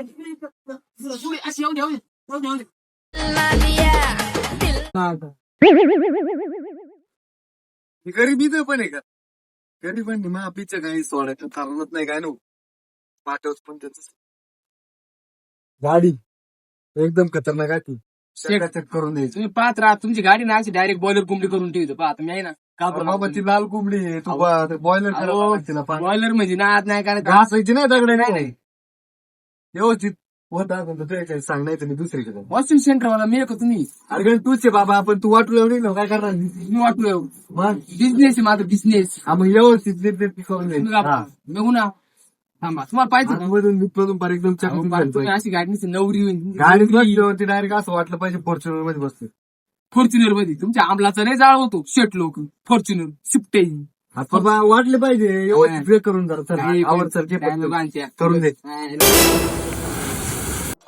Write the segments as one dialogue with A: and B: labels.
A: अशी येऊ दे.
B: गरीबी तर पण आहे का? गरिबांनी मग आपलीच काही सोडायचं कारणच नाही काय नो पाठवच पण त्याच गाडी एकदम खतरनाक आहे ती चेक करून द्यायची.
A: तुम्ही पाहत राहा तुमची गाडी ना अशी डायरेक्ट बॉयलर कोंबडी करून ठेवतो. पाहा तुम्ही आहे ना का
B: बाबा ती लाल कोंबडी आहे तू बॉयलर
A: बॉयलर म्हणजे ना आज नाही कारण
B: घासायची नाही दगडे नाही व्यवस्थित होता काही सांगण्याचं मी दुसरीकडे
A: वॉशिंग सेंटर वाला मी का तुम्ही
B: अरे तूच आहे बाबा आपण तू वाटू एवढी ना काय करणार
A: मी वाटलो
B: मग
A: बिझनेस आहे माझा बिझनेस.
B: मग व्यवस्थित करून द्यायची.
A: बघू ना थांबा तुम्हाला पाहिजे ना
B: मधून पार एकदम
A: तुम्ही अशी गाडी नवरी
B: गाडीत बसली डायरेक्ट असं वाटलं पाहिजे फॉर्च्युनर मध्ये बसते.
A: फॉर्च्युनर मध्ये तुमच्या आंबलाचा नाही जाळ होतो शेट लोक फॉर्च्युनर शिफ्ट
B: वाटले पाहिजे व्यवस्थित करून जरा आवड सर करून दे.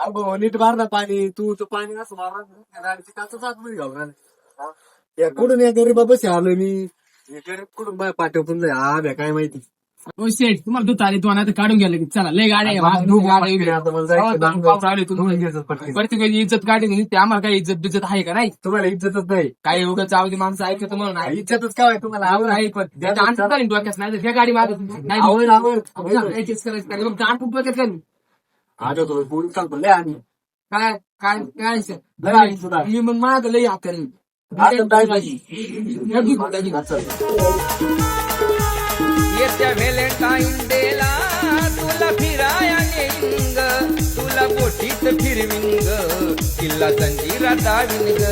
B: अगो नीट मारला पाणी तू तो पाणी असं मारणार काचच आतमध्ये घालणार कुठून या गरीबा बस आलो मी गरीब कुठून बाय पाठव पण जाय हा काय माहिती.
A: हो शेट तुम्हाला दूध आले तुम्हाला काढून गेलं की चला लय गाड्या प्रत्येकाची इज्जत काढली ते आम्हाला काही इज्जत बिज्जत आहे का नाही.
B: तुम्हाला इज्जतच नाही
A: काही उगाच आवडी माणसं ऐकत म्हणून नाही.
B: इज्जतच काय तुम्हाला आवड आहे पण
A: डोक्यात नाही त्या गाडी मारत नाही
B: आवड
A: करायचं गाठ डोक्यात काय
B: आजो बोलून चालतो लय आणि
A: काय काय काय मी मग माग लय करेन
C: येत्या व्हॅलेंटाईन डेला तुला फिराया नेईन ग तुला बोटीत फिरविंग किल्ला जंजिरा दाविंग.